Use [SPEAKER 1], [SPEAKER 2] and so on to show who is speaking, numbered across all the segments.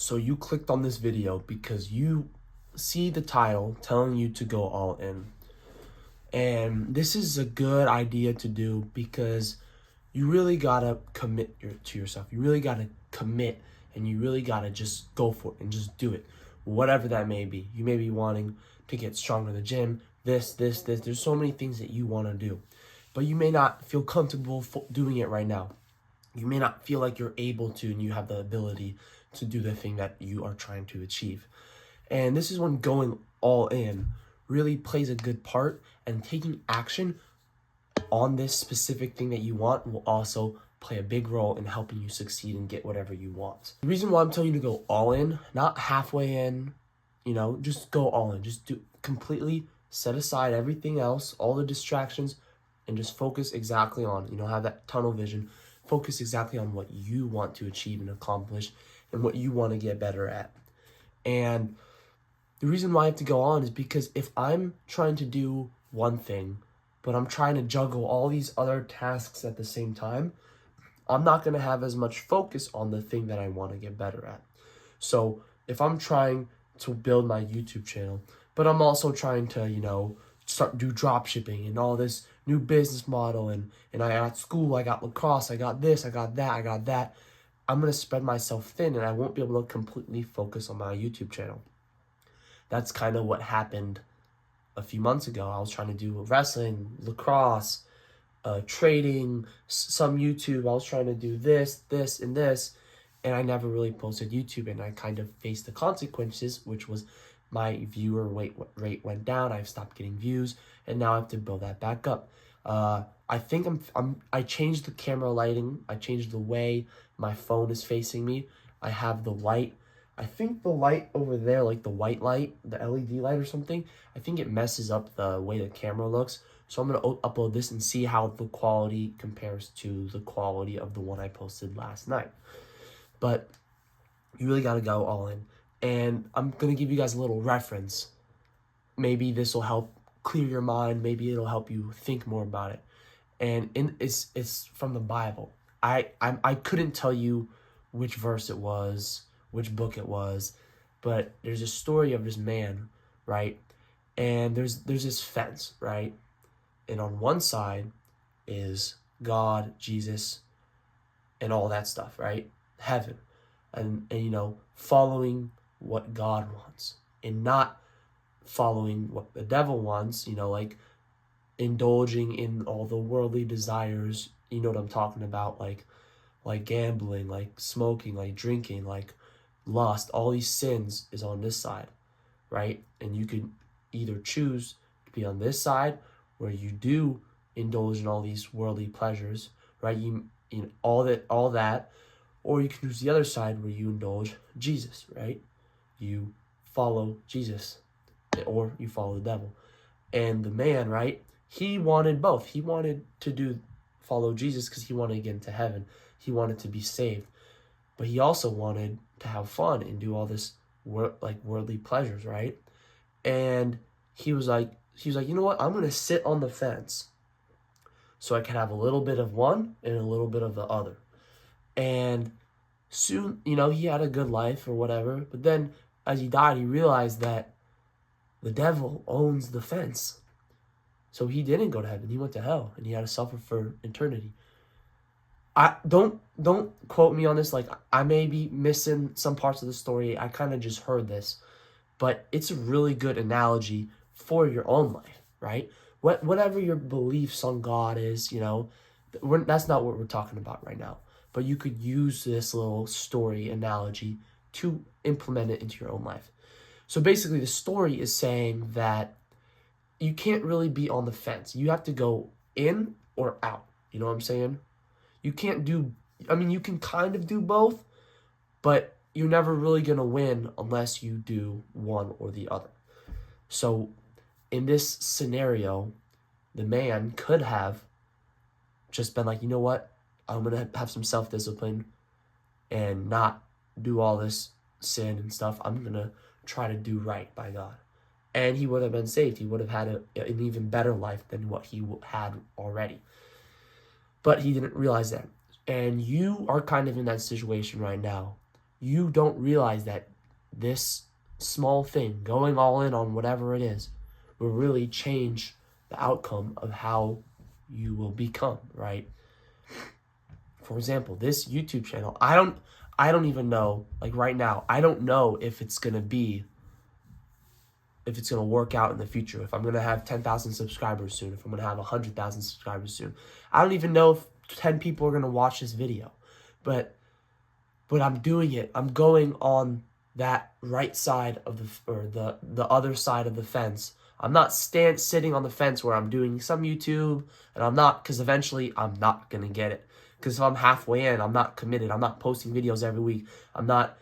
[SPEAKER 1] So you clicked on this video because you see the title telling you to go all in. And this is a good idea to do because you really gotta commit to yourself. You really gotta commit and you really gotta just go for it and just do it. Whatever that may be. You may be wanting to get stronger in the gym, this. There's so many things that you wanna do. But you may not feel comfortable doing it right now. You may not feel like you're able to and you have the ability to do the thing that you are trying to achieve. And this is when going all in really plays a good part, and taking action on this specific thing that you want will also play a big role in helping you succeed and get whatever you want. The reason why I'm telling you to go all in, not halfway in, just go all in. Just do completely set aside everything else, all the distractions, and just focus exactly on, have that tunnel vision. Focus exactly on what you want to achieve and accomplish and what you want to get better at. And the reason why I have to go on is because if I'm trying to do one thing, but I'm trying to juggle all these other tasks at the same time, I'm not going to have as much focus on the thing that I want to get better at. So if I'm trying to build my YouTube channel, but I'm also trying to, do drop shipping and all this new business model, and I at school, I got lacrosse, I got this, I got that, I'm going to spread myself thin and I won't be able to completely focus on my YouTube channel. That's kind of what happened a few months ago. I was trying to do wrestling, lacrosse, trading, some YouTube. I was trying to do this, and I never really posted YouTube, and I kind of faced the consequences, which was my viewer rate went down. I've stopped getting views, and now I have to build that back up. I think I changed the camera lighting. I changed the way my phone is facing me. I have the light. I think the light over there, like the white light, the LED light or something, I think it messes up the way the camera looks. So I'm going to upload this and see how the quality compares to the quality of the one I posted last night. But you really got to go all in. And I'm going to give you guys a little reference. Maybe this will help clear your mind. Maybe it'll help you think more about it. And it's from the Bible. I couldn't tell you which verse it was, which book it was, but there's a story of this man, right? And there's this fence, right? And on one side is God, Jesus, and all that stuff, right? Heaven. And following what God wants and not following what the devil wants, like indulging in all the worldly desires, you know what I'm talking about, like gambling, like smoking, like drinking, like lust. All these sins is on this side, right? And you can either choose to be on this side where you do indulge in all these worldly pleasures, right? You all that, or you can choose the other side where you indulge Jesus, right? You follow Jesus, or you follow the devil. And the man, right? He wanted both. He wanted to follow Jesus because he wanted to get into heaven. He wanted to be saved, but he also wanted to have fun and do all this worldly pleasures, right? And he was like, you know what? I'm gonna sit on the fence so I can have a little bit of one and a little bit of the other. And soon, he had a good life or whatever. But then, as he died, he realized that the devil owns the fence. So he didn't go to heaven. He went to hell, and he had to suffer for eternity. I don't quote me on this. Like, I may be missing some parts of the story. I kind of just heard this, but it's a really good analogy for your own life, right? Whatever your beliefs on God is, that's not what we're talking about right now. But you could use this little story analogy to implement it into your own life. So basically, the story is saying that you can't really be on the fence. You have to go in or out. You know what I'm saying? You can't you can kind of do both, but you're never really going to win unless you do one or the other. So in this scenario, the man could have just been like, you know what? I'm going to have some self-discipline and not do all this sin and stuff. I'm going to try to do right by God. And he would have been saved. He would have had an even better life than what he had already. But he didn't realize that. And you are kind of in that situation right now. you don't realize that this small thing, going all in on whatever it is, will really change the outcome of how you will become, right? For example, this YouTube channel, I don't even know, like right now, I don't know if it's going to work out in the future, if I'm going to have 10,000 subscribers soon, if I'm going to have 100,000 subscribers soon. I don't even know if 10 people are going to watch this video, but I'm doing it. I'm going on that right side of the other side of the fence. I'm not sitting on the fence where I'm doing some YouTube, and I'm not, because eventually I'm not going to get it. Because if I'm halfway in, I'm not committed. I'm not posting videos every week. I'm not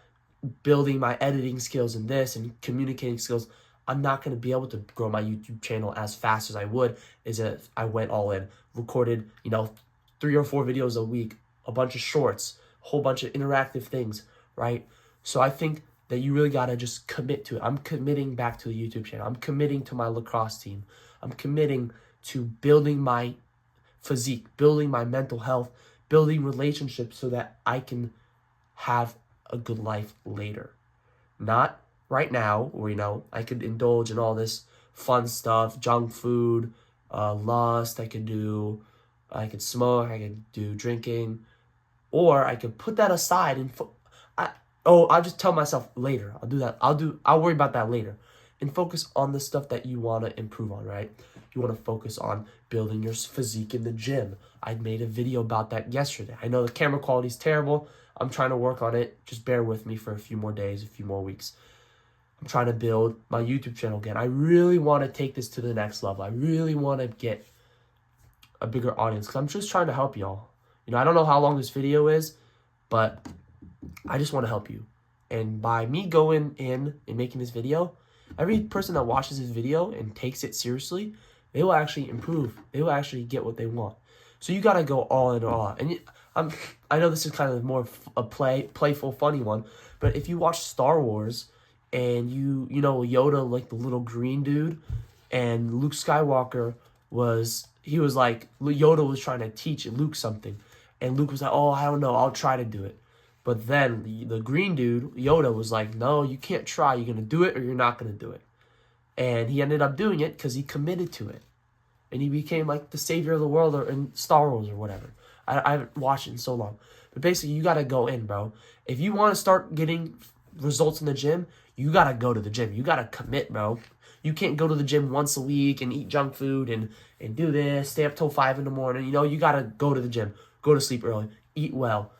[SPEAKER 1] building my editing skills and this and communicating skills. I'm not going to be able to grow my YouTube channel as fast as I would if I went all in, recorded, 3 or 4 videos a week, a bunch of shorts, a whole bunch of interactive things, right? So I think that you really got to just commit to it. I'm committing back to the YouTube channel. I'm committing to my lacrosse team. I'm committing to building my physique, building my mental health, building relationships so that I can have a good life later. Not right now, where, I could indulge in all this fun stuff, junk food, lust, I could smoke, I could do drinking, or I could put that aside and I'll just tell myself later. I'll do that. I'll worry about that later. And focus on the stuff that you want to improve on, right? You want to focus on building your physique in the gym. I made a video about that yesterday. I know the camera quality is terrible. I'm trying to work on it. Just bear with me for a few more days, a few more weeks. I'm trying to build my YouTube channel again. I really want to take this to the next level. I really want to get a bigger audience because I'm just trying to help y'all. I don't know how long this video is, but I just want to help you. And by me going in and making this video, every person that watches this video and takes it seriously, they will actually improve. They will actually get what they want. So you got to go all in or all out. And I know this is kind of more a playful, funny one, but if you watch Star Wars and Yoda, like the little green dude, and Luke Skywalker Yoda was trying to teach Luke something. And Luke was like, oh, I don't know, I'll try to do it. But then the green dude, Yoda, was like, no, you can't try. You're going to do it or you're not going to do it. And he ended up doing it because he committed to it. And he became like the savior of the world in Star Wars or whatever. I haven't watched it in so long. But basically, you got to go in, bro. If you want to start getting results in the gym, you got to go to the gym. You got to commit, bro. You can't go to the gym once a week and eat junk food and do this, stay up till 5 in the morning. You got to go to the gym, go to sleep early, eat well,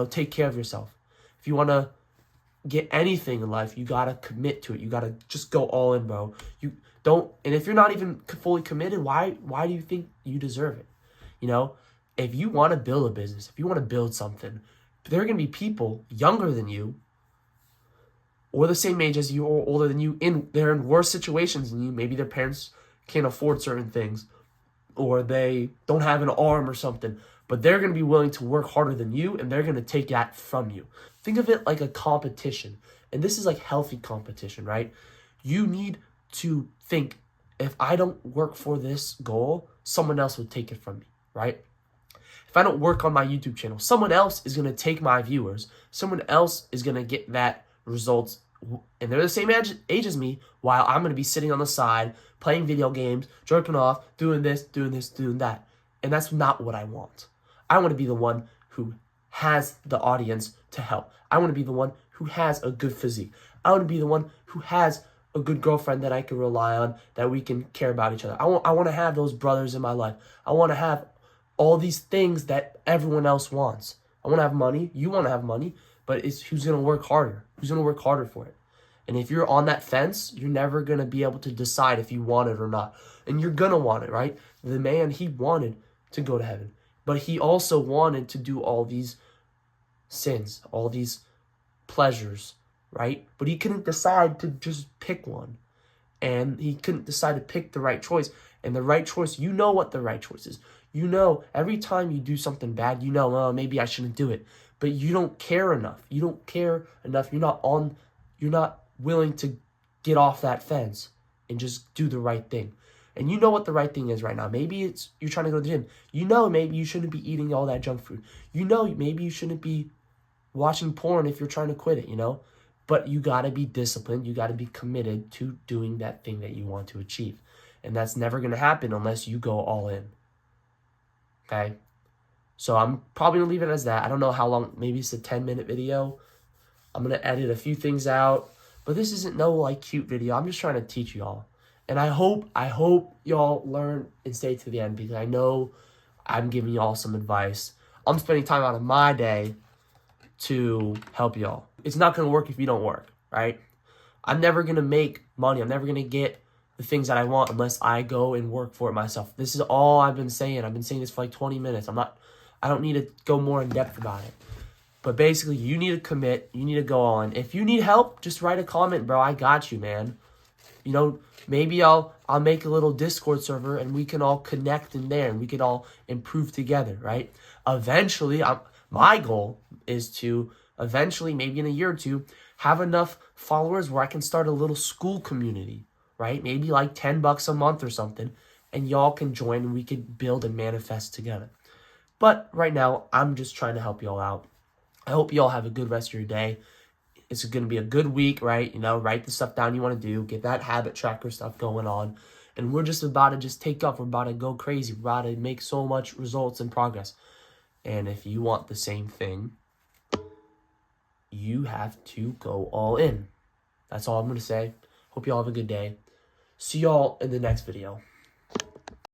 [SPEAKER 1] take care of yourself. If you want to get anything in life, you got to commit to it. You got to just go all in, bro. And if you're not even fully committed, why do you think you deserve it? If you want to build a business, if you want to build something, there are going to be people younger than you or the same age as you or older than you, they're in worse situations than you. Maybe their parents can't afford certain things or they don't have an arm or something, but they're going to be willing to work harder than you and they're going to take that from you. Think of it like a competition, and this is like healthy competition, right? You need to think, if I don't work for this goal, someone else will take it from me, right? If I don't work on my YouTube channel, someone else is going to take my viewers. Someone else is going to get that results, and they're the same age as me, while I'm going to be sitting on the side, playing video games, jerking off, doing this, doing that. And that's not what I want. I want to be the one who has the audience to help. I want to be the one who has a good physique. I want to be the one who has a good girlfriend that I can rely on, that we can care about each other. I want to have those brothers in my life. I want to have all these things that everyone else wants. I want to have money. You want to have money, but it's who's going to work harder. Who's going to work harder for it? And if you're on that fence, you're never going to be able to decide if you want it or not. And you're going to want it, right? The man, he wanted to go to heaven, but he also wanted to do all these sins, all these pleasures, right? But he couldn't decide to just pick one. And he couldn't decide to pick the right choice. And the right choice, you know what the right choice is. Every time you do something bad, maybe I shouldn't do it. But you don't care enough. You don't care enough. You're not willing to get off that fence and just do the right thing. And you know what the right thing is right now. Maybe it's you're trying to go to the gym. Maybe you shouldn't be eating all that junk food. Maybe you shouldn't be watching porn if you're trying to quit it, you know? But you got to be disciplined. You got to be committed to doing that thing that you want to achieve. And that's never going to happen unless you go all in. Okay? So I'm probably going to leave it as that. I don't know how long. Maybe it's a 10-minute video. I'm going to edit a few things out. But this isn't no like cute video. I'm just trying to teach y'all. And I hope y'all learn and stay to the end, because I know I'm giving y'all some advice. I'm spending time out of my day to help y'all. It's not going to work if you don't work, right? I'm never going to make money. I'm never going to get the things that I want unless I go and work for it myself. This is all I've been saying. I've been saying this for like 20 minutes. I don't need to go more in depth about it. But basically, you need to commit. You need to go on. If you need help, just write a comment, bro. I got you, man. You know, maybe I'll make a little Discord server and we can all connect in there and we can all improve together, right? Eventually, my goal is to eventually, maybe in a year or two, have enough followers where I can start a little school community, right? Maybe like $10 a month or something, and y'all can join and we could build and manifest together. But right now, I'm just trying to help y'all out. I hope y'all have a good rest of your day. It's going to be a good week, right? You know, write the stuff down you want to do. Get that habit tracker stuff going on. And we're just about to just take off. We're about to go crazy. We're about to make so much results and progress. And if you want the same thing, you have to go all in. That's all I'm going to say. Hope y'all have a good day. See y'all in the next video.